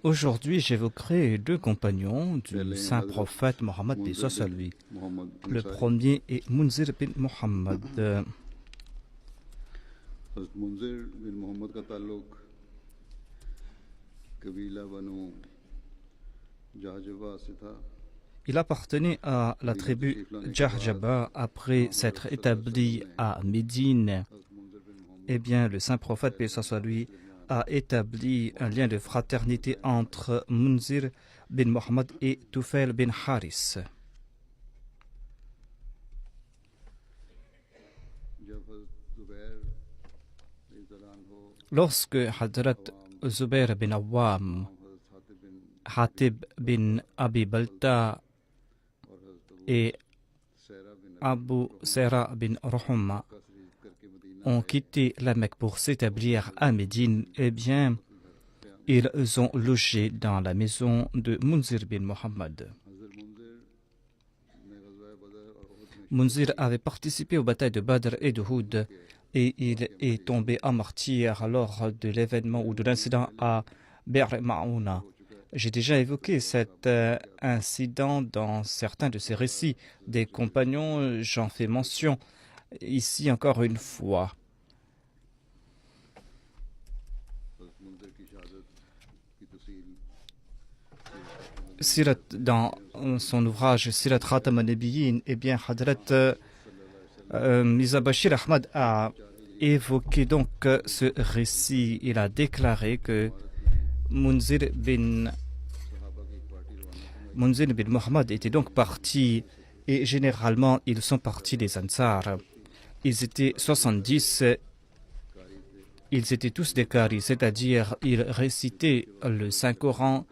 Aujourd'hui, j'évoquerai deux compagnons du saint prophète Mohammed paix soit sur lui. Le premier est Munzir bin Muhammad. منذر بن मोहम्मद का ताल्लुक कबीला बनु जहजबा से था। Il appartenait à la tribu Jahjaba après s'être établi à Médine. Eh bien, le saint prophète paix soit sur lui a établi un lien de fraternité entre Munzir bin Muhammad et Tufail bin Haris. Lorsque Hadrat Zubair bin Awam, Hatib bin Abi Balta et Abu Sera bin Ruhumma ont quitté la Mecque pour s'établir à Médine, eh bien, ils ont logé dans la maison de Munzir bin Muhammad. Munzir avait participé aux batailles de Badr et de Houd et il est tombé en martyr lors de l'événement ou de l'incident à Bir Ma'ouna. J'ai déjà évoqué cet incident dans certains de ces récits des compagnons, j'en fais mention ici encore une fois. Sirat, dans son ouvrage Sirat Khatam an-Nabiyyin, eh bien, Hadrat Mirza Bashir Ahmad a évoqué donc ce récit. Il a déclaré que Munzir bin Muhammad était donc parti, et généralement ils sont partis des Ansar. Ils étaient 70, ils étaient tous des qaris, c'est-à-dire ils récitaient le Saint-Coran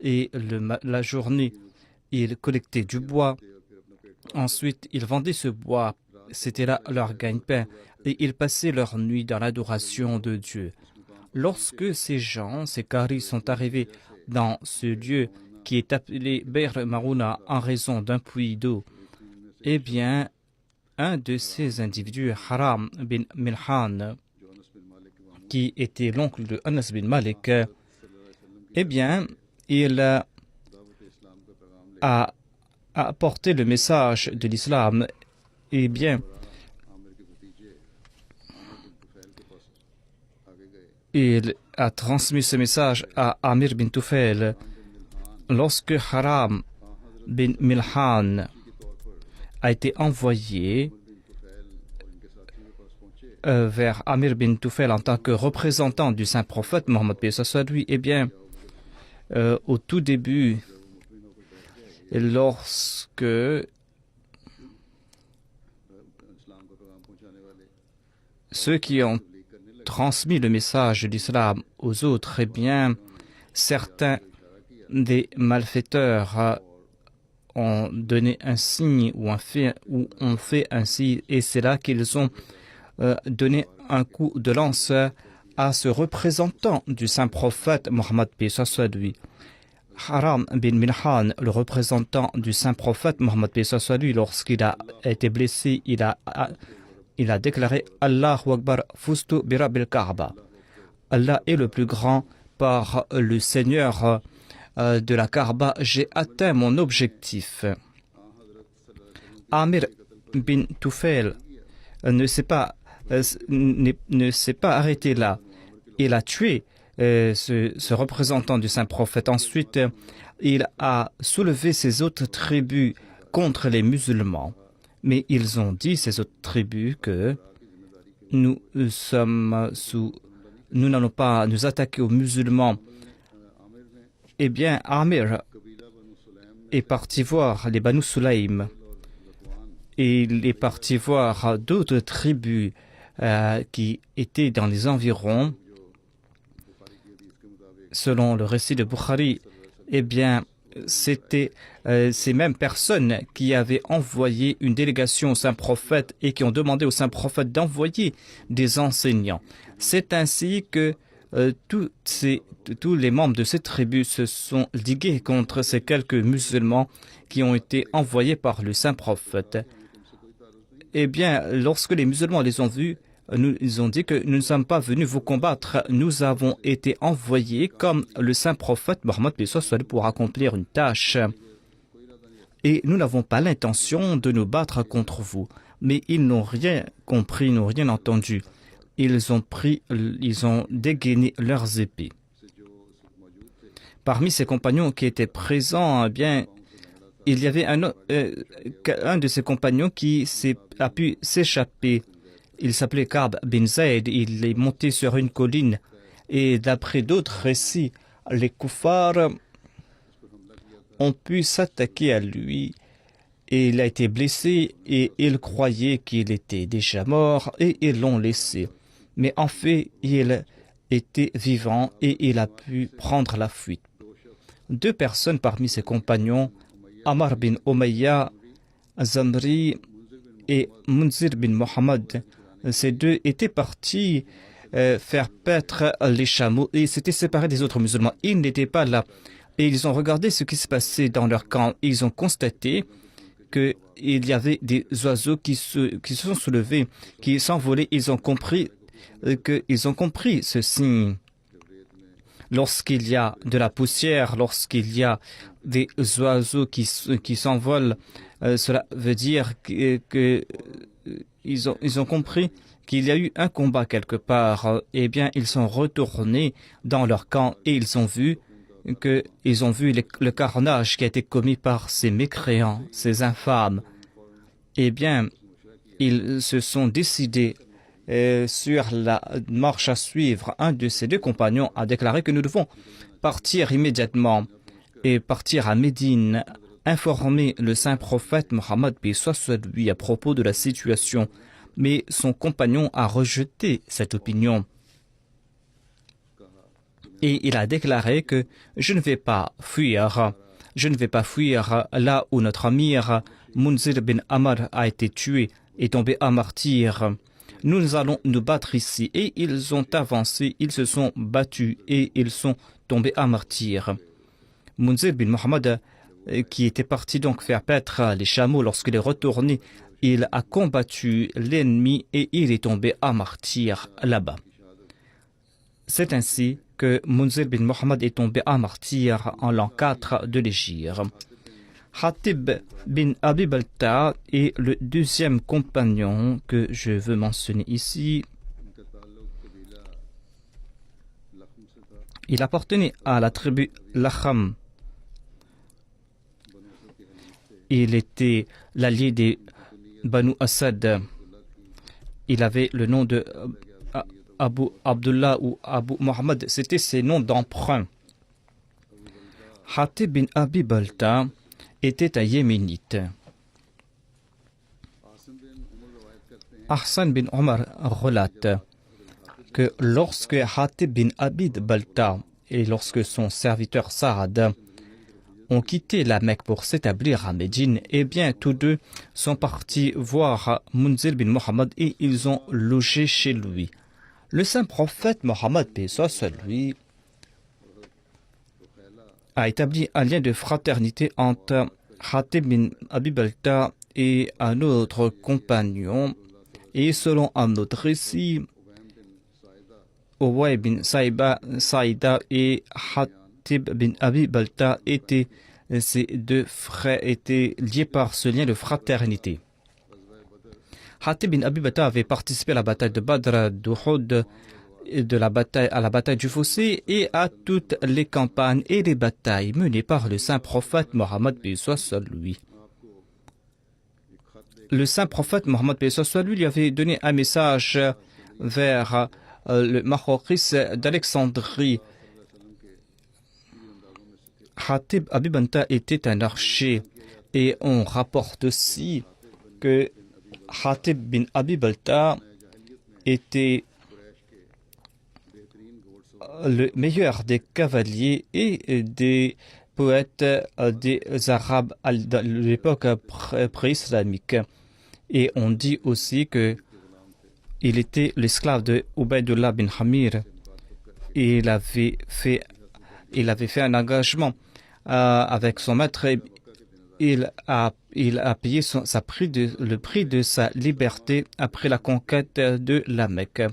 et la journée, ils collectaient du bois. Ensuite, ils vendaient ce bois, c'était là leur gagne-pain, et ils passaient leur nuit dans l'adoration de Dieu. Lorsque ces gens, ces qaris, sont arrivés dans ce lieu qui est appelé Bir Marouna en raison d'un puits d'eau, eh bien, un de ces individus, Haram bin Milhan, qui était l'oncle de Anas bin Malik, eh bien, il a apporté le message de l'islam. Eh bien, il a transmis ce message à Amir bin Tufail. Lorsque Haram bin Milhan a été envoyé vers Amir bin Tufail en tant que représentant du saint prophète Mohammed paix soit lui, eh bien, au tout début, lorsque ceux qui ont transmis le message de l'islam aux autres, eh bien, certains des malfaiteurs ont donné un signe ou ont fait un signe, et c'est là qu'ils ont donné un coup de lance à ce représentant du saint prophète Mohammed paix soit lui. Haram bin Milhan, le représentant du saint prophète Mohammed paix soit lui, lorsqu'il a été blessé, il a déclaré Allahu Akbar fustu bi rabbil Kaaba. Allah est le plus grand, par le Seigneur de la Kaaba, j'ai atteint mon objectif. Amir bin Tufail ne s'est pas arrêté là. Il a tué ce représentant du saint prophète. Ensuite, il a soulevé ces autres tribus contre les musulmans. Mais ils ont dit, ces autres tribus, que nous n'allons pas nous attaquer aux musulmans. Eh bien, Amir est parti voir les Banu Sulaym et il est parti voir d'autres tribus qui étaient dans les environs. Selon le récit de Bukhari, eh bien, c'était ces mêmes personnes qui avaient envoyé une délégation au saint prophète et qui ont demandé au saint prophète d'envoyer des enseignants. C'est ainsi que tous les membres de cette tribu se sont ligués contre ces quelques musulmans qui ont été envoyés par le saint prophète. Eh bien, lorsque les musulmans les ont vus, nous ont dit que nous ne sommes pas venus vous combattre. Nous avons été envoyés comme le saint prophète Mohammed pour accomplir une tâche. Et nous n'avons pas l'intention de nous battre contre vous. Mais ils n'ont rien compris, n'ont rien entendu. Ils ont dégainé leurs épées. Parmi ces compagnons qui étaient présents, eh bien, il y avait un de ces compagnons qui a pu s'échapper. Il s'appelait Ka'b bin Zayd. Il est monté sur une colline. Et d'après d'autres récits, les kuffars ont pu s'attaquer à lui. Et il a été blessé et ils croyaient qu'il était déjà mort et ils l'ont laissé. Mais en fait, il était vivant et il a pu prendre la fuite. 2 personnes parmi ses compagnons, Amr bin Umayya, Zamri et Munzir bin Muhammad, ces 2 étaient partis faire paître les chameaux et s'étaient séparés des autres musulmans. Ils n'étaient pas là et ils ont regardé ce qui se passait dans leur camp. Ils ont constaté qu'il y avait des oiseaux qui se sont soulevés, qui s'envolaient. Ils ont compris ce signe. Lorsqu'il y a de la poussière, lorsqu'il y a des oiseaux qui s'envolent, cela veut dire qu'ils ont compris qu'il y a eu un combat quelque part. Eh bien, ils sont retournés dans leur camp et ils ont vu le carnage qui a été commis par ces mécréants, ces infâmes. Eh bien, ils se sont décidés sur la marche à suivre. Un de ces 2 compagnons a déclaré que nous devons partir immédiatement et partir à Médine, informer le saint prophète Mohammed lui à propos de la situation. Mais son compagnon a rejeté cette opinion. Et il a déclaré que je ne vais pas fuir là où notre amir Munzir bin Amr a été tué et tombé à martyr. Nous allons nous battre ici. Et ils ont avancé, ils se sont battus et ils sont tombés à martyr. Munzir bin Muhammad, qui était parti donc faire paître les chameaux, lorsqu'il est retourné, il a combattu l'ennemi et il est tombé à martyr là-bas. C'est ainsi que Munzir bin Muhammad est tombé à martyr en l'an 4 de l'Hégire. Hatib bin Abi Balta est le 2e compagnon que je veux mentionner ici. Il appartenait à la tribu Lakham. Il était l'allié des Banu Asad. Il avait le nom de Abu Abdullah ou Abu Muhammad. C'était ses noms d'emprunt. Hatib bin Abi Balta était un yéménite. Ahsan bin Omar relate que lorsque Hatib bin Abi Balta et lorsque son serviteur Saad ont quitté la Mecque pour s'établir à Médine, eh bien tous 2 sont partis voir Munzir bin Muhammad et ils ont logé chez lui. Le saint prophète Mohammed lui a établi un lien de fraternité entre Hatib bin Abi Balta et un autre compagnon. Et selon un autre récit, Uway bin Saïda et Hatib bin Abi Balta ces 2 frères étaient liés par ce lien de fraternité. Hatib bin Abi Balta avait participé à la bataille de Badr, d'Uhud, à la bataille du Fossé et à toutes les campagnes et les batailles menées par le saint prophète Mohammed lui. Le saint prophète Mohammed lui avait donné un message vers le Mahoris d'Alexandrie. Hatib Abi Balta était un archer et on rapporte aussi que Hatib bin Abi Balta était le meilleur des cavaliers et des poètes des Arabes de l'époque pré-islamique. Et on dit aussi que il était l'esclave de Ubaydullah bin Hamir. Et il avait fait un engagement avec son maître il a payé le prix de sa liberté après la conquête de la Mecque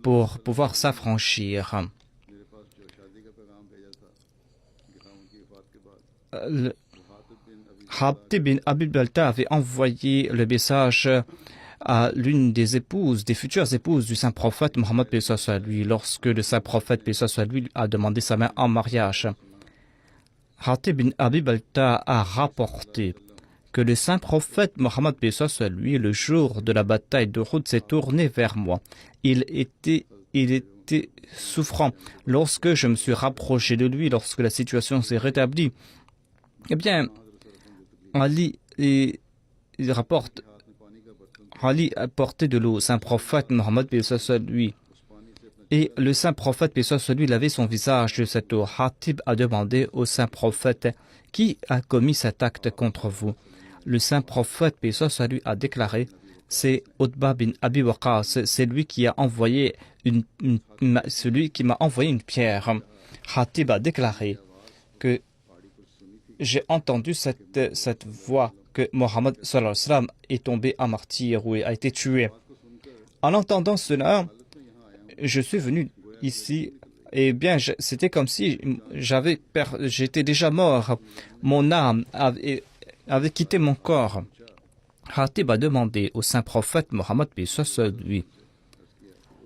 pour pouvoir s'affranchir. Hatib bin Abi Balta avait envoyé le message à l'une des futures épouses du saint prophète Mohammed paix soit lui, lorsque le saint prophète paix soit lui a demandé sa main en mariage. Hatib bin Abi Balta a rapporté que le saint prophète Mohammed paix soit lui, le jour de la bataille d'Uhud, s'est tourné vers moi. Il était souffrant. Lorsque je me suis rapproché de lui, lorsque la situation s'est rétablie, eh bien, Ali rapporte, Ali a porté de l'eau au saint prophète Mohammed paix soit lui. Et le saint prophète paix soit lui lavait son visage de cette eau. Hatib a demandé au saint prophète: qui a commis cet acte contre vous? Le saint prophète paix soit lui a déclaré: c'est Utba bin Abi Waqas, c'est lui qui a envoyé celui qui m'a envoyé une pierre. Hatib a déclaré que j'ai entendu cette voix que Mohammed sallallahu alayhi wa sallam est tombé en martyr ou a été tué. En entendant cela, je suis venu ici, et bien c'était comme si j'étais déjà mort. Mon âme avait quitté mon corps. Hatib a demandé au saint prophète Mohammed paix soit lui.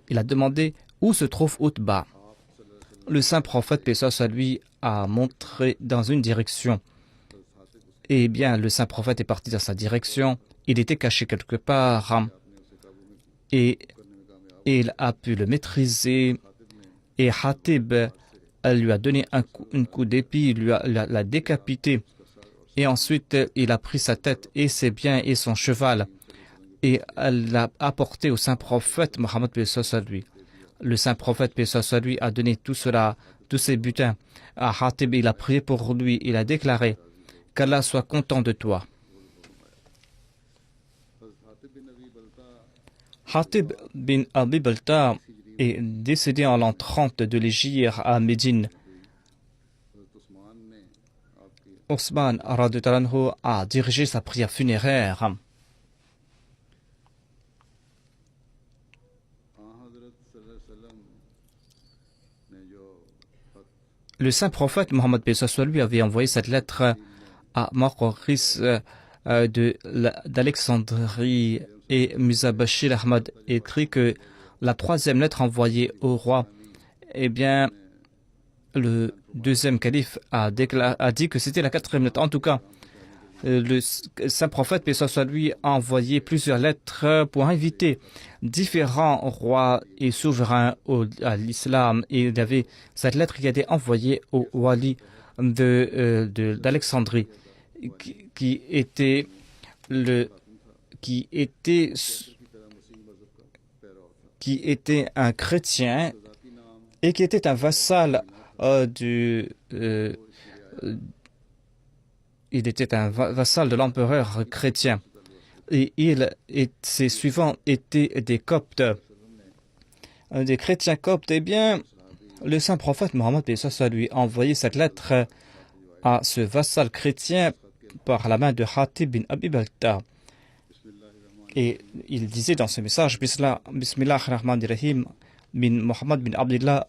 Il a demandé où se trouve Utba. Le saint prophète paix soit lui a montré dans une direction. Eh bien, le saint prophète est parti dans sa direction. Il était caché quelque part et il a pu le maîtriser. Et Hatib lui a donné un coup d'épée, il l'a décapité. Et ensuite, il a pris sa tête et ses biens et son cheval. Et elle l'a apporté au saint prophète Mohammed paix soit lui. Le saint prophète paix soit lui a donné tout cela, tous ses butins à Hatib. Il a prié pour lui. Il a déclaré: qu'Allah soit content de toi. Hatib bin Abi Balta est décédé en l'an 30 de l'Hégire à Médine. Osman radhiyallahu anhu a dirigé sa prière funéraire. Le saint prophète Mohammed paix soit lui avait envoyé cette lettre à Maquris d'Alexandrie, et Mirza Bashir Ahmad écrit que la troisième lettre envoyée au roi, eh bien, le deuxième calife a dit que c'était la quatrième lettre. En tout cas, le saint prophète paix soit lui a envoyé plusieurs lettres pour inviter différents rois et souverains à l'islam. Et il y avait cette lettre qui a été envoyée au wali d'Alexandrie, qui était un chrétien et qui était un vassal il était un vassal de l'empereur chrétien. Et ses suivants étaient des coptes, des chrétiens coptes. Eh bien, le saint prophète Mohammed paix soit lui a envoyé cette lettre à ce vassal chrétien par la main de Hatib bin Abi Balta. Et il disait dans ce message: Bismillah ar-Rahman ar-Rahim, bin Muhammad bin Abdullah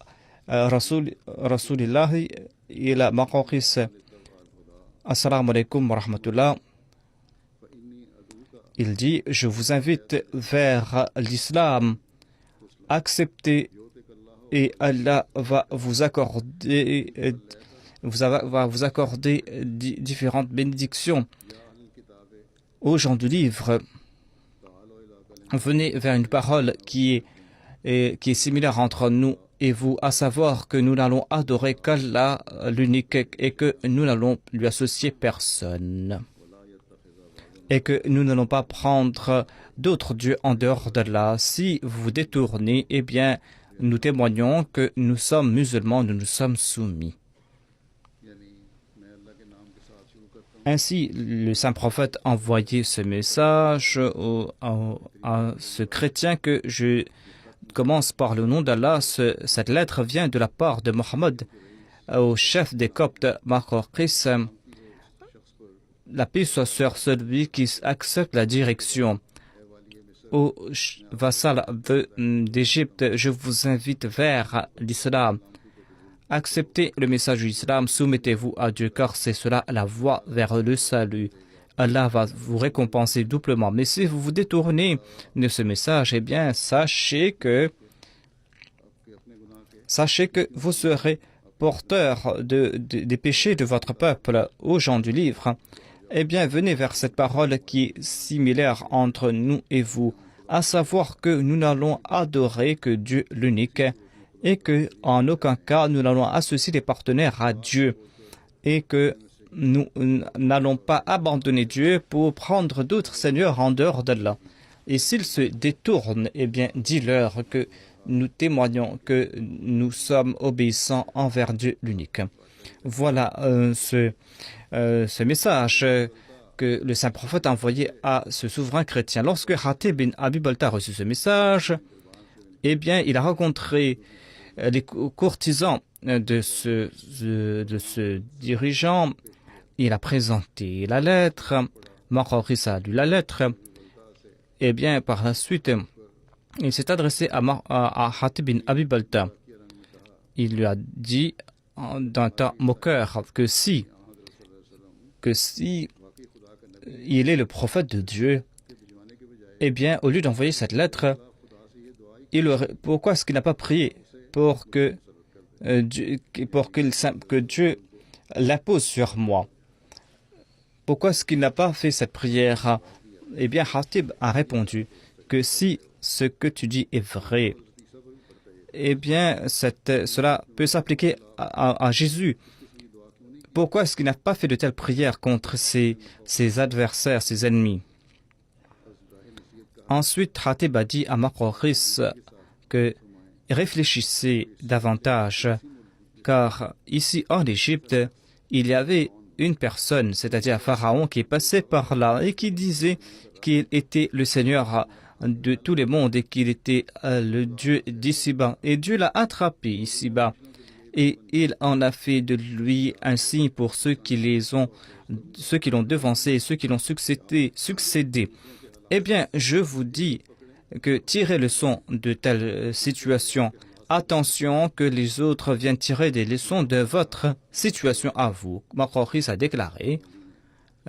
Rasulillahi ila Maqaqis. Assalamu alaikum wa rahmatullah. Il dit: je vous invite vers l'islam, acceptez et Allah va vous accorder différentes bénédictions. Aux gens du livre, venez vers une parole qui est similaire entre nous et vous, à savoir que nous n'allons adorer qu'Allah l'unique et que nous n'allons lui associer personne. Et que nous n'allons pas prendre d'autres dieux en dehors d'Allah. Si vous vous détournez, eh bien, nous témoignons que nous sommes musulmans, nous nous sommes soumis. Ainsi, le saint prophète a envoyé ce message à ce chrétien que je commence par le nom d'Allah. Cette lettre vient de la part de Mohammed au chef des Coptes, Maquaqis, la paix soit sur celui qui accepte la direction. Ô vassal d'Égypte, je vous invite vers l'islam. Acceptez le message de l'islam, soumettez-vous à Dieu, car c'est cela la voie vers le salut. Allah va vous récompenser doublement. Mais si vous vous détournez de ce message, eh bien, sachez que vous serez porteur des péchés de votre peuple. Aux gens du livre, eh bien, venez vers cette parole qui est similaire entre nous et vous, à savoir que nous n'allons adorer que Dieu l'unique et que en aucun cas nous n'allons associer des partenaires à Dieu et que nous n'allons pas abandonner Dieu pour prendre d'autres seigneurs en dehors d'Allah. Et s'ils se détournent, eh bien, dis-leur que nous témoignons que nous sommes obéissants envers Dieu l'unique. Voilà ce message que le saint prophète a envoyé à ce souverain chrétien. Lorsque Hatib bin Abi Balta a reçu ce message, eh bien, il a rencontré les courtisans de ce dirigeant. Il a présenté la lettre. Makhawqis a lu la lettre. Eh bien, par la suite, il s'est adressé à Hatib bin Abi Balta. Il lui a dit d'un ton moqueur que si il est le prophète de Dieu, eh bien, au lieu d'envoyer cette lettre, pourquoi est-ce qu'il n'a pas prié pour que Dieu l'impose sur moi? Pourquoi est-ce qu'il n'a pas fait cette prière? Eh bien, Hatib a répondu que si ce que tu dis est vrai, eh bien, cela peut s'appliquer à Jésus. Pourquoi est-ce qu'il n'a pas fait de telles prières contre ses adversaires, ses ennemis? Ensuite, Hatib a dit à Makhawqis que réfléchissez davantage, car ici en Égypte, il y avait une personne, c'est-à-dire un pharaon, qui passait par là et qui disait qu'il était le Seigneur de tous les mondes et qu'il était le Dieu d'ici-bas. Et Dieu l'a attrapé ici-bas. Et il en a fait de lui un signe pour ceux qui l'ont devancé et ceux qui l'ont succédé. Eh bien, je vous dis que tirez leçon de telles situations. Attention que les autres viennent tirer des leçons de votre situation à vous. Makhawqis a déclaré,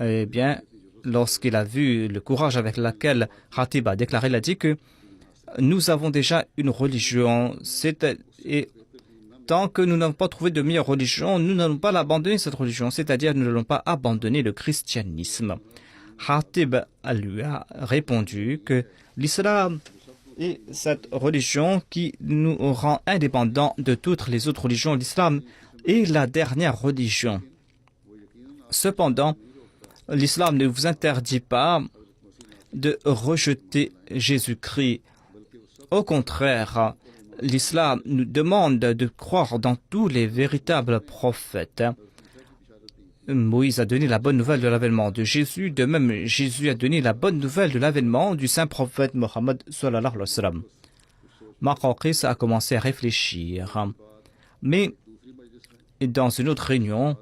eh bien, lorsqu'il a vu le courage avec lequel Hatib a déclaré, il a dit que nous avons déjà une religion. Et tant que nous n'avons pas trouvé de meilleure religion, nous n'allons pas l'abandonner, cette religion. C'est-à-dire, nous n'allons pas abandonner le christianisme. Hatib lui a répondu que l'islam est cette religion qui nous rend indépendants de toutes les autres religions. L'islam est la dernière religion. Cependant, l'islam ne vous interdit pas de rejeter Jésus-Christ. Au contraire, l'islam nous demande de croire dans tous les véritables prophètes. Moïse a donné la bonne nouvelle de l'avènement de Jésus, de même Jésus a donné la bonne nouvelle de l'avènement du saint prophète Mohammed sallallahu alayhi wa sallam. Makhawqis a commencé à réfléchir. Mais dans une autre réunion,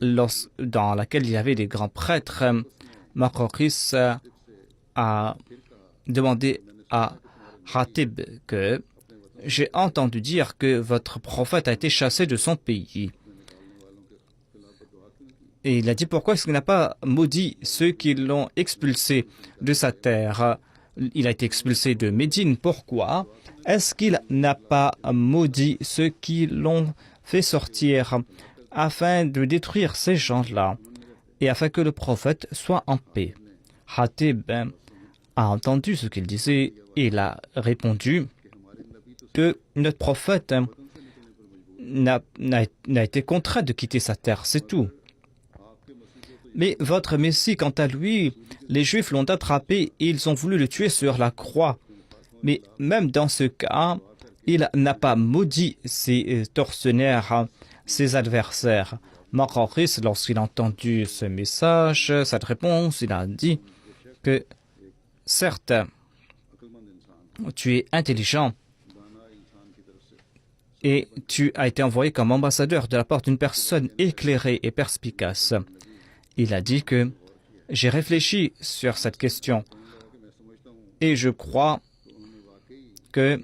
dans laquelle il y avait des grands prêtres, Makhawqis a demandé à Hatib que j'ai entendu dire que votre prophète a été chassé de son pays. Et il a dit pourquoi est-ce qu'il n'a pas maudit ceux qui l'ont expulsé de sa terre? Il a été expulsé de Médine. Pourquoi est-ce qu'il n'a pas maudit ceux qui l'ont fait sortir afin de détruire ces gens-là et afin que le prophète soit en paix? Hatib a entendu ce qu'il disait et il a répondu que notre prophète n'a été contraint de quitter sa terre, c'est tout. Mais votre Messie, quant à lui, les Juifs l'ont attrapé et ils ont voulu le tuer sur la croix. Mais même dans ce cas, il n'a pas maudit ses tortionnaires, ses adversaires. Makhawqis, lorsqu'il a entendu ce message, cette réponse, il a dit que certes, tu es intelligent et tu as été envoyé comme ambassadeur de la part d'une personne éclairée et perspicace. Il a dit que j'ai réfléchi sur cette question et je crois qu'il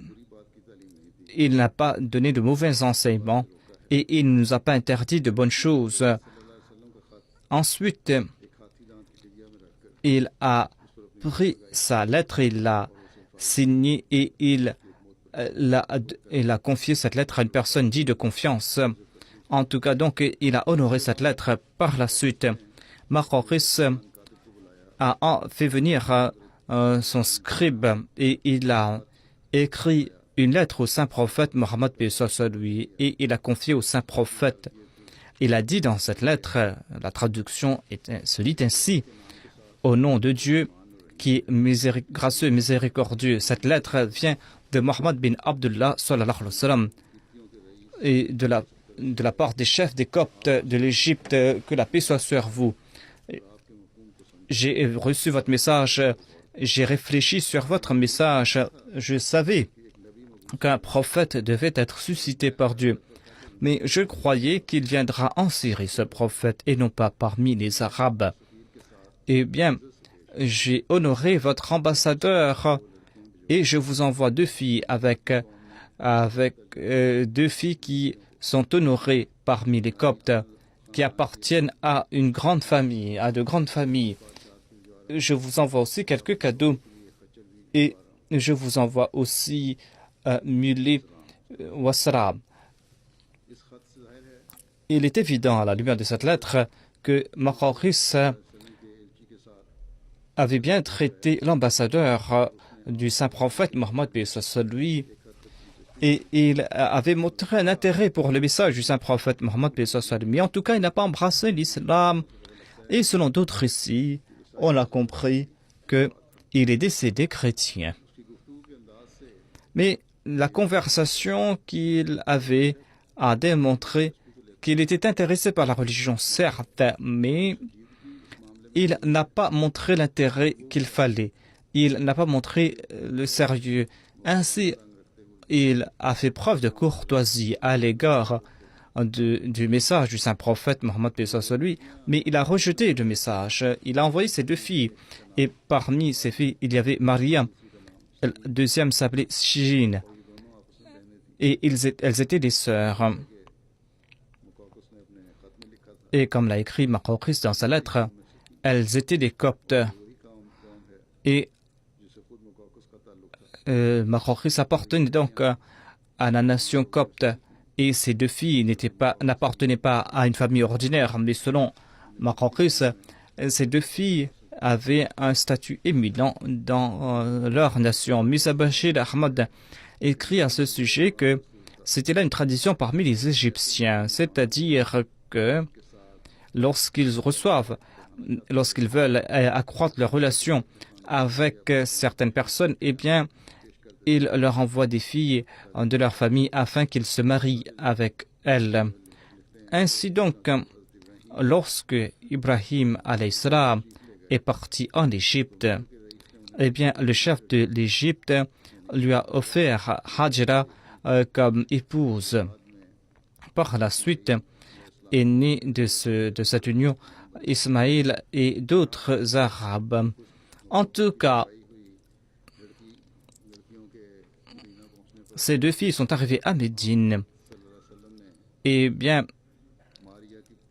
n'a pas donné de mauvais enseignements et il ne nous a pas interdit de bonnes choses. Ensuite, il a pris sa lettre, il l'a signée et il a confié cette lettre à une personne digne de confiance. En tout cas, donc, il a honoré cette lettre. Par la suite, Makhawqis a fait venir son scribe et il a écrit une lettre au saint prophète Mohammed lui et il a confié au saint prophète. Il a dit dans cette lettre, la traduction se lit ainsi: au nom de Dieu qui est gracieux et miséricordieux. Cette lettre vient de Mohammed bin Abdullah sallallahu alayhi wa sallam et de la part des chefs des Coptes de l'Égypte, que la paix soit sur vous. J'ai reçu votre message, j'ai réfléchi sur votre message, je savais qu'un prophète devait être suscité par Dieu. Mais je croyais qu'il viendra en Syrie, ce prophète, et non pas parmi les Arabes. Eh bien, j'ai honoré votre ambassadeur et je vous envoie 2 filles avec 2 filles qui sont honorées parmi les Coptes, qui appartiennent à une grande famille, à de grandes familles. Je vous envoie aussi quelques cadeaux et je vous envoie aussi mulet wasra. Il est évident à la lumière de cette lettre que Makhawqis avait bien traité l'ambassadeur du saint prophète Mohammed lui et il avait montré un intérêt pour le message du saint prophète Mohammed mais en tout cas il n'a pas embrassé l'islam et selon d'autres récits on a compris qu'il est décédé chrétien. Mais la conversation qu'il avait a démontré qu'il était intéressé par la religion, certes, mais il n'a pas montré l'intérêt qu'il fallait. Il n'a pas montré le sérieux. Ainsi, il a fait preuve de courtoisie à l'égard du message du saint prophète Mohammed lui, mais il a rejeté le message. Il a envoyé ses 2 filles, et parmi ces filles, il y avait Maria. La deuxième s'appelait Shijin, et elles étaient des sœurs. Et comme l'a écrit Makhawqis dans sa lettre, elles étaient des Coptes. Et Makhawqis appartenait donc à la nation copte. Et ces 2 filles n'appartenaient pas à une famille ordinaire, mais selon Makhawqis, ces 2 filles avaient un statut éminent dans leur nation. Mirza Bashir Ahmad écrit à ce sujet que c'était là une tradition parmi les Égyptiens, c'est-à-dire que lorsqu'ils veulent accroître leurs relations avec certaines personnes, eh bien, ils leur envoient des filles de leur famille afin qu'ils se marient avec elles. Ainsi donc, lorsque Ibrahim alayhi salam est parti en Égypte, eh bien, le chef de l'Égypte lui a offert Hajra comme épouse. Par la suite, est né de cette union Ismaïl et d'autres Arabes. En tout cas, ces 2 filles sont arrivées à Médine. Et bien,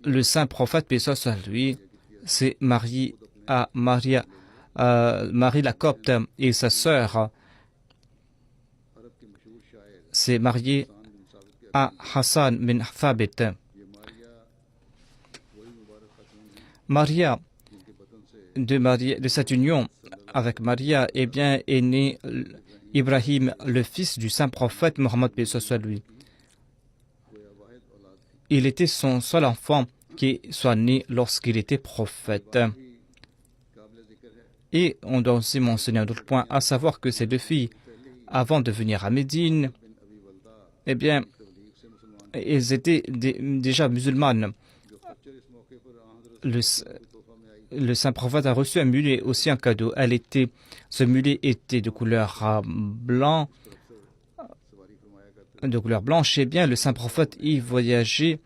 le saint prophète, paix soit sur lui, s'est marié à Marie la Copte, et sa sœur s'est mariée à Hassan bin Thabit. Maria, de cette union avec Maria, eh bien, est né Ibrahim, le fils du saint prophète Mohammed paix soit lui. Il était son seul enfant qui soit né lorsqu'il était prophète. Et on doit aussi mentionner un autre point, à savoir que ces 2 filles, avant de venir à Médine, eh bien, elles étaient déjà musulmanes. Le saint prophète a reçu un mulet, aussi un cadeau. Ce mulet était de couleur blanche, et bien le saint prophète y voyageait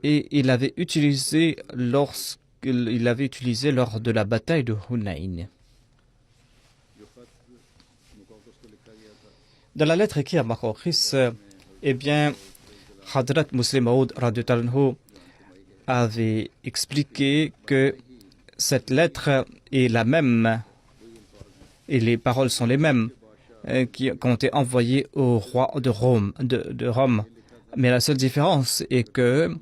et il l'avait utilisé lorsque qu'il avait utilisé lors de la bataille de Hunayn. Dans la lettre écrite à Makhawqis, eh bien, Hadrat Muslim Maud avait expliqué que cette lettre est la même et les paroles sont les mêmes qui ont été envoyées au roi de Rome. Mais la seule différence est que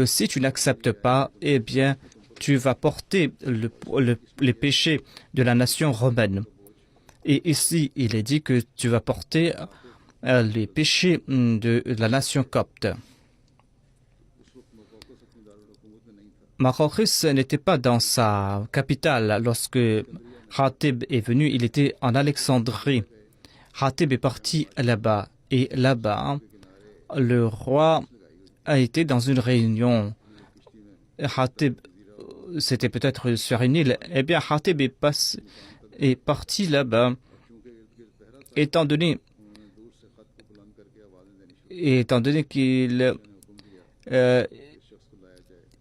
si tu n'acceptes pas, eh bien, tu vas porter les péchés de la nation romaine. Et ici, il est dit que tu vas porter les péchés de la nation copte. Makhawqis n'était pas dans sa capitale lorsque Khatib est venu, il était en Alexandrie. Khatib est parti là-bas et là-bas, le roi a été dans une réunion. Khatib, c'était peut-être sur une île. Eh bien, Khatib est parti là-bas, étant donné qu'il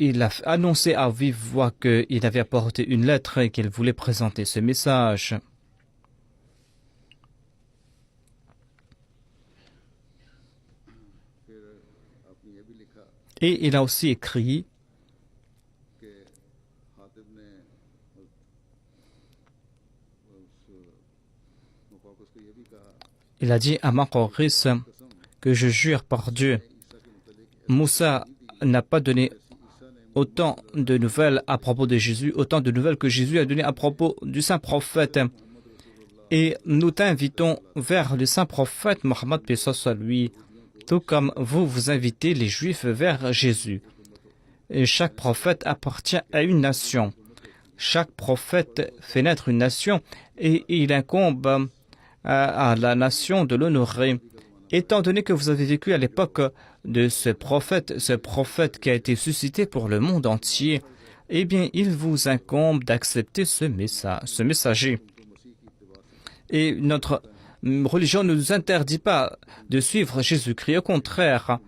il a annoncé à vive voix qu'il avait apporté une lettre et qu'il voulait présenter ce message. Et il a aussi écrit il a dit à Makhawqis que je jure par Dieu, Moussa n'a pas donné autant de nouvelles à propos de Jésus, autant de nouvelles que Jésus a donné à propos du saint prophète. Et nous t'invitons vers le saint prophète Mohammed, paix soit lui, tout comme vous invitez les Juifs vers Jésus. Et chaque prophète appartient à une nation. Chaque prophète fait naître une nation et il incombe à la nation de l'honorer. Étant donné que vous avez vécu à l'époque de ce prophète qui a été suscité pour le monde entier, eh bien, il vous incombe d'accepter ce messager. Et notre religion ne nous interdit pas de suivre Jésus-Christ. Au contraire,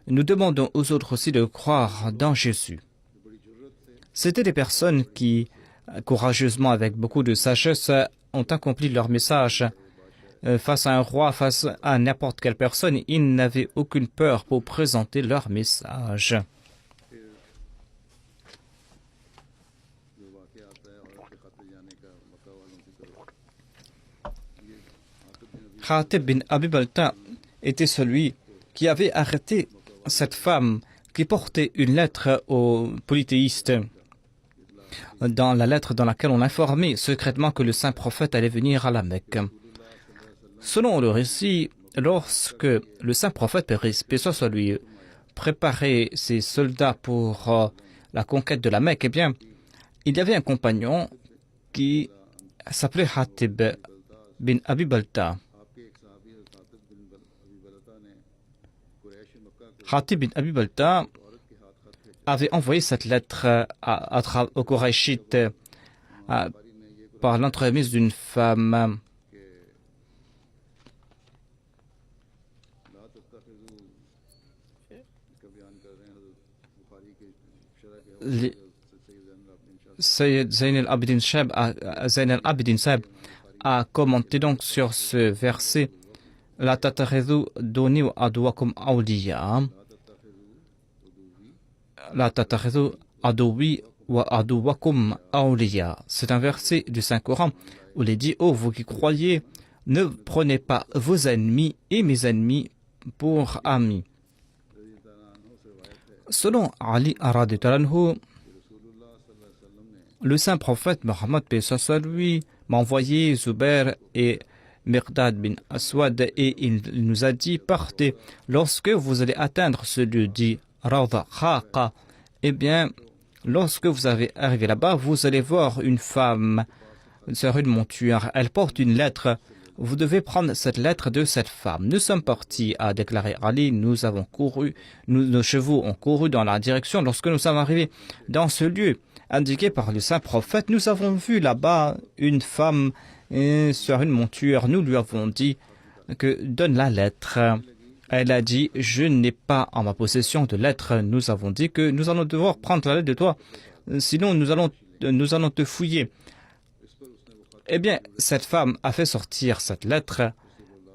nous demandons aux autres aussi de croire dans Jésus. C'étaient des personnes qui, courageusement, avec beaucoup de sagesse, ont accompli leur message. Face à un roi, face à n'importe quelle personne, ils n'avaient aucune peur pour présenter leur message. Khatib bin Abi Balta était celui qui avait arrêté cette femme qui portait une lettre aux polythéistes. Dans la lettre dans laquelle on informait secrètement que le saint prophète allait venir à la Mecque. Selon le récit, lorsque le saint prophète, paix soit lui, préparait ses soldats pour la conquête de la Mecque, eh bien, il y avait un compagnon qui s'appelait Khatib bin Abi Balta. Khatib bin Abi Balta avait envoyé cette lettre aux Qurayshites par l'entremise d'une femme. Sayyid Zayn al-Abidin Sahib a commenté donc sur ce verset La tatakhidhu duni wa aduwakum awliya. La tatakhidhu aduwi wa aduwakum awliya. C'est un verset du Saint-Coran où il est dit oh vous qui croyez, ne prenez pas vos ennemis et mes ennemis pour amis. Selon Ali radhiyallahu, le saint prophète Mohammed paix soit lui m'a envoyé Zubair et Miqdad bin Aswad et il nous a dit partez lorsque vous allez atteindre ce lieu dit Rawda Khaqa. Eh bien, lorsque vous avez arrivé là-bas, vous allez voir une femme sur une monture. Elle porte une lettre. Vous devez prendre cette lettre de cette femme. Nous sommes partis, a déclaré Ali. Nous avons couru, nos chevaux ont couru dans la direction. Lorsque nous sommes arrivés dans ce lieu indiqué par le saint prophète, nous avons vu là-bas une femme sur une monture. Nous lui avons dit que donne la lettre. Elle a dit je n'ai pas en ma possession de lettre. Nous avons dit que nous allons devoir prendre la lettre de toi. sinon nous allons te fouiller. Eh bien, cette femme a fait sortir cette lettre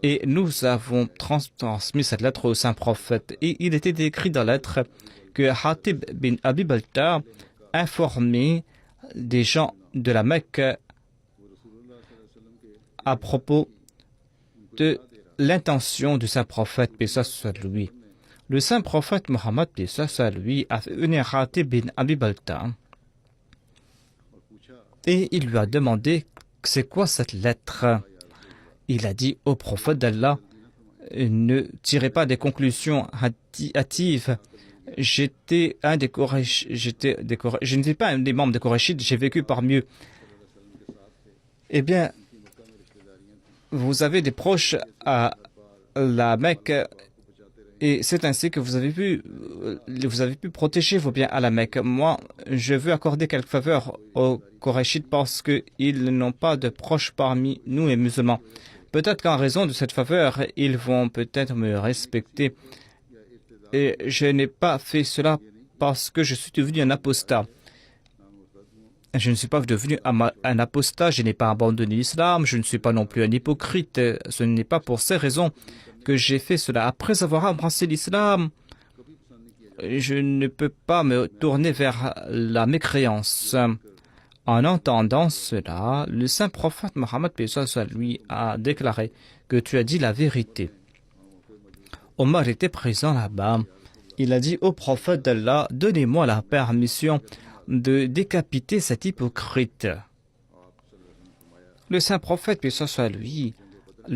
et nous avons transmis cette lettre au saint prophète. Et il était écrit dans la lettre que Hatib bin Abi Balta informait des gens de la Mecque à propos de l'intention du saint prophète, paix soit lui. Le saint prophète Mohammed, paix soit lui, a fait venir Hatib bin Abi Balta et il lui a demandé c'est quoi cette lettre. Il a dit au prophète d'Allah, ne tirez pas des conclusions hâtives. J'étais un des Quraysh, je n'étais pas un des membres des Qurayshites, j'ai vécu parmi eux. Eh bien, vous avez des proches à la Mecque et c'est ainsi que vous avez pu protéger vos biens à la Mecque. Moi, je veux accorder quelques faveurs aux Qurayshites parce qu'ils n'ont pas de proches parmi nous les musulmans. Peut-être qu'en raison de cette faveur, ils vont peut-être me respecter. Et je n'ai pas fait cela parce que je suis devenu un apostat. Je ne suis pas devenu un apostat, je n'ai pas abandonné l'islam, je ne suis pas non plus un hypocrite. Ce n'est pas pour ces raisons que j'ai fait cela. Après avoir embrassé l'islam, je ne peux pas me tourner vers la mécréance. En entendant cela, le saint prophète Mohammed lui a déclaré que tu as dit la vérité. Omar était présent là-bas. Il a dit au prophète d'Allah, donnez-moi la permission de décapiter cet hypocrite. Le saint prophète, paix soit lui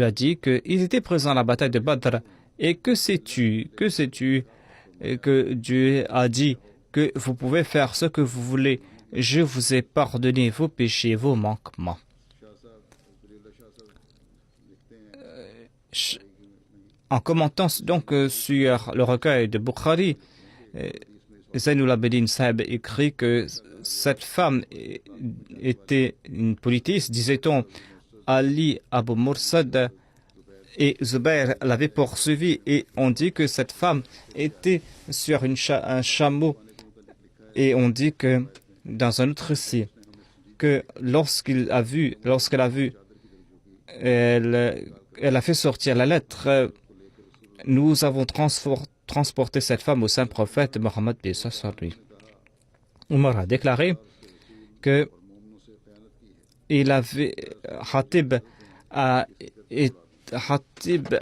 a dit qu'il était présent à la bataille de Badr. Et que sais-tu que Dieu a dit que vous pouvez faire ce que vous voulez. Je vous ai pardonné vos péchés, vos manquements. En commentant donc sur le recueil de Bukhari, Zainul Abidin Sahib écrit que cette femme était une polythéiste, disait-on. Ali Abu Mursad et Zubair l'avaient poursuivi et on dit que cette femme était sur un chameau et on dit que dans un autre récit que lorsqu'elle a vu, elle a fait sortir la lettre. Nous avons transporté cette femme au saint prophète Mohammed lui. Omar a déclaré que Hatib a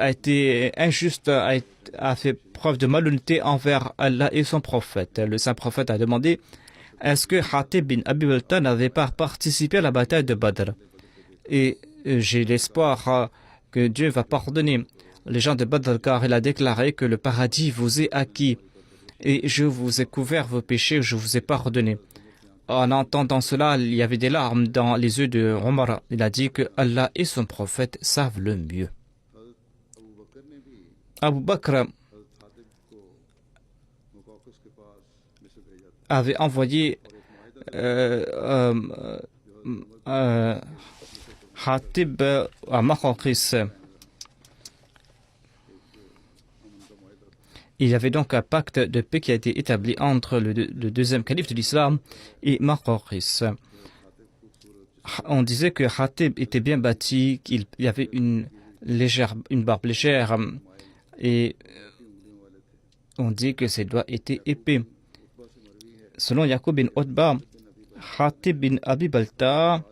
été injuste, a fait preuve de malhonnêteté envers Allah et son prophète. Le saint prophète a demandé est-ce que Hatib bin Abi Balta n'avait pas participé à la bataille de Badr? Et j'ai l'espoir que Dieu va pardonner les gens de Badr, car il a déclaré que le paradis vous est acquis et je vous ai couvert vos péchés, je vous ai pardonné. En entendant cela, il y avait des larmes dans les yeux de Omar. Il a dit que Allah et son prophète savent le mieux. Abu Bakr avait envoyé Hatib à Makhawqis. Il y avait donc un pacte de paix qui a été établi entre le deuxième calife de l'islam et Makhawqis. On disait que Hatib était bien bâti, qu'il y avait une barbe légère et on dit que ses doigts étaient épais. Selon Yaqub bin Utba, Hatib bin Abi Balta,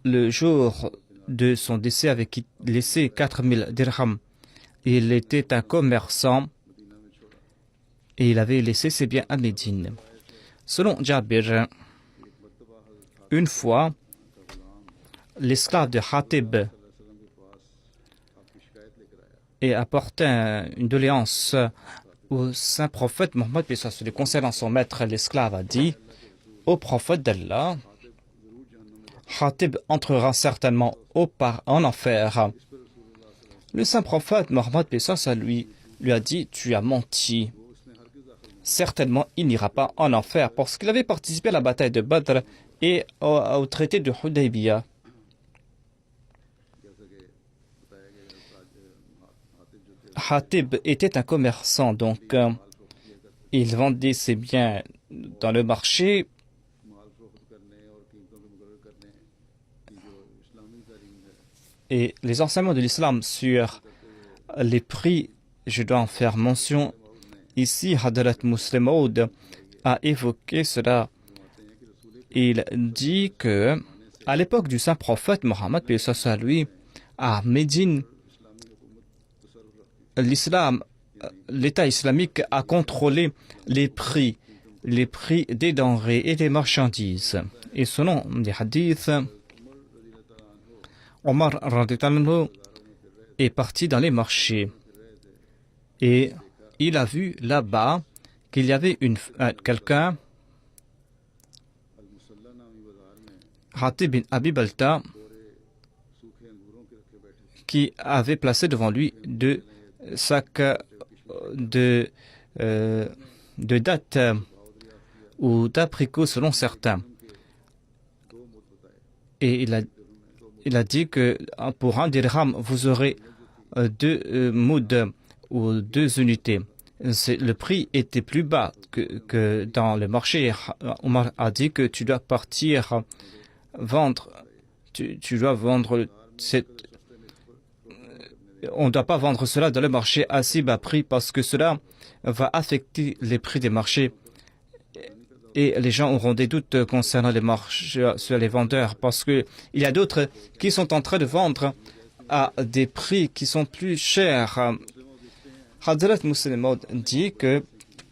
le jour de son décès, avait laissé 4000 dirhams. Il était un commerçant et il avait laissé ses biens à Médine. Selon Jabir, une fois, l'esclave de Hatib et apporté une doléance au saint prophète Mohammed concernant son maître. L'esclave a dit au prophète d'Allah, Hatib entrera certainement en enfer. Le saint prophète Mohammed lui a dit, tu as menti. Certainement il n'ira pas en enfer parce qu'il avait participé à la bataille de Badr et au traité de Hudaybiyah. Hatib était un commerçant, donc il vendait ses biens dans le marché. माल फरोख्त करने और कीमतों को मुकर्रर करने की जो इस्लामी तालीम है Et les enseignements de l'islam sur les prix, je dois en faire mention. Ici, Hadrat Muslim Maud a évoqué cela. Il dit que, à l'époque du saint prophète Mohammed, paix soit sur lui, à Médine, l'islam, l'État islamique a contrôlé les prix des denrées et des marchandises. Et selon les hadiths, Omar radhiyallahu anhu est parti dans les marchés et il a vu là-bas qu'il y avait quelqu'un, अलमुसल्ला नामी बाजार में Hatib bin Abi Balta, सूखे अंगूरों के रखे बैठे qui avait placé devant lui deux sacs de dattes ou d'apricots selon certains. Et il a dit que pour un dirham, vous aurez deux mouds ou deux unités. Le prix était plus bas que dans le marché. Omar a dit que tu dois partir vendre. Tu dois vendre on ne doit pas vendre cela dans le marché à si bas prix parce que cela va affecter les prix des marchés et les gens auront des doutes concernant les marchés sur les vendeurs parce que il y a d'autres qui sont en train de vendre à des prix qui sont plus chers. Hadrat Muslim Maud dit que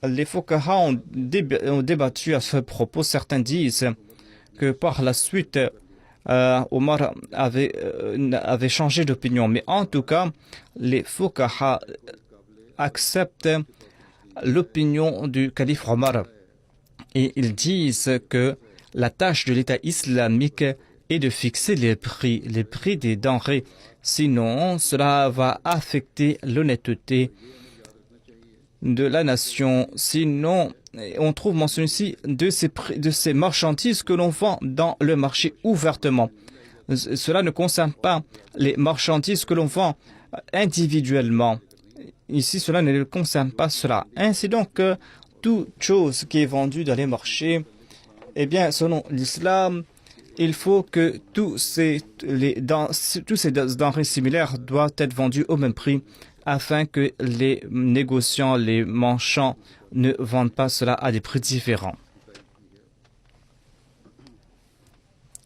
les fuqaha ont débattu à ce propos. Certains disent que par la suite Omar avait changé d'opinion. Mais en tout cas, les fuqaha acceptent l'opinion du calife Omar. Et ils disent que la tâche de l'État islamique est de fixer les prix des denrées. Sinon, cela va affecter l'honnêteté de la nation. Sinon, on trouve mentionné ici de ces marchandises que l'on vend dans le marché ouvertement. Cela ne concerne pas les marchandises que l'on vend individuellement. Ici, cela ne concerne pas cela. Ainsi donc, toute chose qui est vendue dans les marchés, eh bien, selon l'islam, il faut que tous ces denrées similaires doivent être vendus au même prix afin que les négociants, les marchands ne vendent pas cela à des prix différents.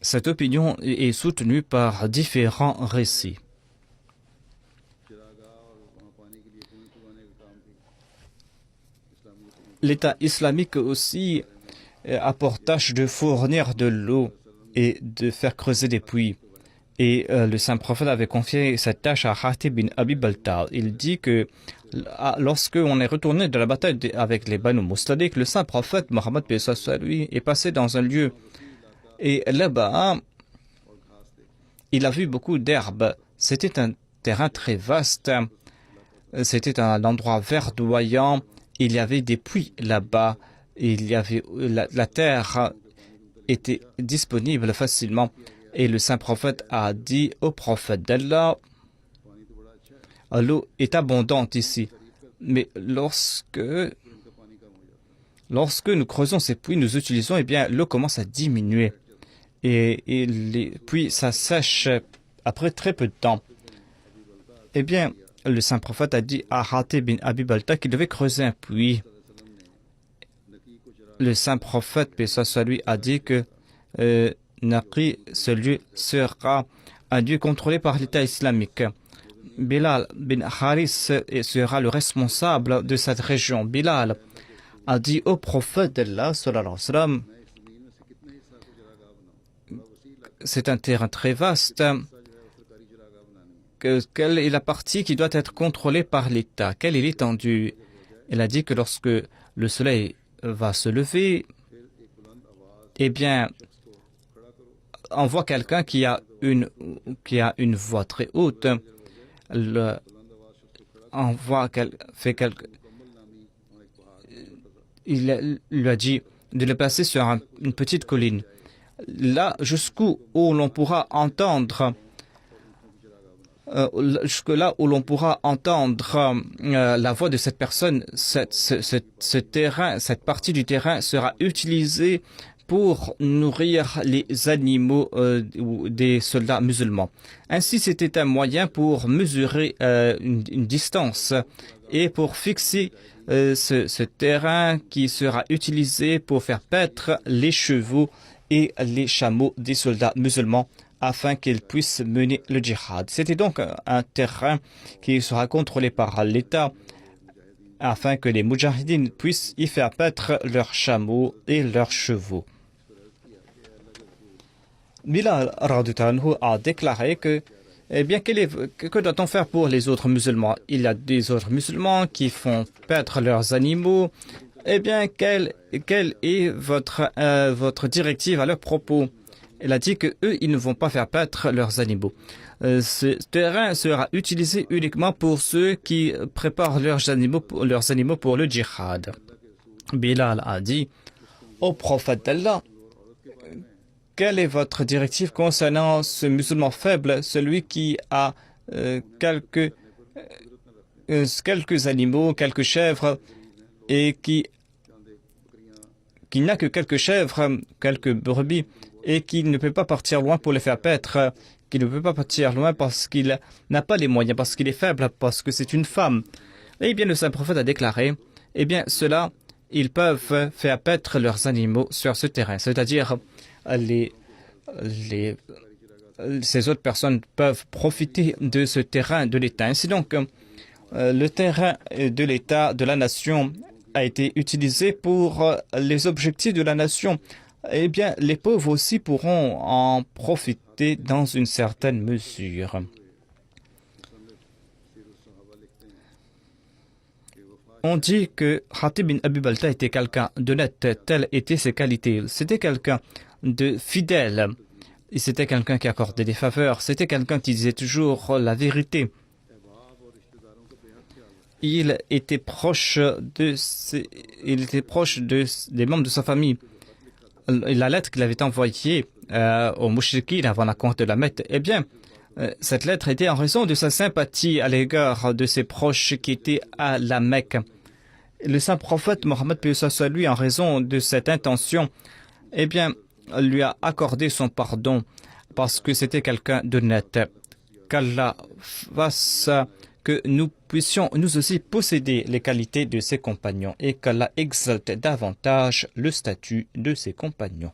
Cette opinion est soutenue par différents récits. L'État islamique aussi a pour tâche de fournir de l'eau et de faire creuser des puits. Et le saint prophète avait confié cette tâche à Hatib bin Abi Balta. Il dit que lorsque on est retourné de la bataille avec les Banu Mustalik, le saint prophète Mohammed lui est passé dans un lieu. Et là-bas, il a vu beaucoup d'herbes. C'était un terrain très vaste. C'était un endroit verdoyant. Il y avait des puits là-bas. Il y avait la terre était disponible facilement. Et le saint prophète a dit au prophète d'Allah, l'eau est abondante ici. Mais lorsque nous creusons ces puits, nous utilisons, eh bien, l'eau commence à diminuer. Et les puits s'assèchent après très peu de temps. Eh bien, le saint prophète a dit à Hatib bin Abi Balta qu'il devait creuser un puits. Le saint prophète, paix soit lui, a dit que Naqi, ce lieu sera un lieu contrôlé par l'État islamique. Bilal bin Haris sera le responsable de cette région. Bilal a dit au prophète d'Allah, sallallahu alayhi wa sallam, c'est un terrain très vaste. Quelle est la partie qui doit être contrôlée par l'État? Quelle est l'étendue? Il a dit que lorsque le soleil va se lever, eh bien, on voit quelqu'un qui a une voix très haute. On voit il lui a dit de le placer sur une petite colline. Là, jusqu'où l'on pourra entendre jusque là où l'on pourra entendre la voix de cette personne, ce terrain, cette partie du terrain sera utilisée pour nourrir les animaux des soldats musulmans. Ainsi, c'était un moyen pour mesurer une distance et pour fixer ce terrain qui sera utilisé pour faire paître les chevaux et les chameaux des soldats musulmans afin qu'ils puissent mener le djihad. C'était donc un terrain qui sera contrôlé par l'État afin que les Moudjahidines puissent y faire paître leurs chameaux et leurs chevaux. Bilal radhiyallahu anhu a déclaré que que doit-on faire pour les autres musulmans? Il y a des autres musulmans qui font paître leurs animaux. Eh bien, quelle est votre directive à leur propos? Il a dit que eux, ils ne vont pas faire paître leurs animaux. Ce terrain sera utilisé uniquement pour ceux qui préparent leurs animaux pour le djihad. Bilal a dit au prophète d'Allah, quelle est votre directive concernant ce musulman faible, celui qui a quelques animaux, quelques chèvres, et qui n'a que quelques chèvres, quelques brebis, et qui ne peut pas partir loin pour les faire paître, qui ne peut pas partir loin parce qu'il n'a pas les moyens, parce qu'il est faible, parce que c'est une femme. Eh bien, le saint prophète a déclaré, eh bien, ceux-là, ils peuvent faire paître leurs animaux sur ce terrain, c'est-à-dire ces autres personnes peuvent profiter de ce terrain de l'État. Ainsi donc, le terrain de l'État, de la nation, a été utilisé pour les objectifs de la nation. Eh bien, les pauvres aussi pourront en profiter dans une certaine mesure. On dit que Hatib bin Abi Balta était quelqu'un d'honnête, telles étaient ses qualités. C'était quelqu'un de fidèle. C'était quelqu'un qui accordait des faveurs. C'était quelqu'un qui disait toujours la vérité. Il était proche des membres de sa famille. La lettre qu'il avait envoyée aux mouchriquines avant la conquête de la Mecque, eh bien, cette lettre était en raison de sa sympathie à l'égard de ses proches qui étaient à la Mecque. Le saint prophète Mohammed, lui, en raison de cette intention, eh bien, lui a accordé son pardon parce que c'était quelqu'un d'honnête. Qu'Allah fasse que nous puissions nous aussi posséder les qualités de ses compagnons et qu'Allah exalte davantage le statut de ses compagnons.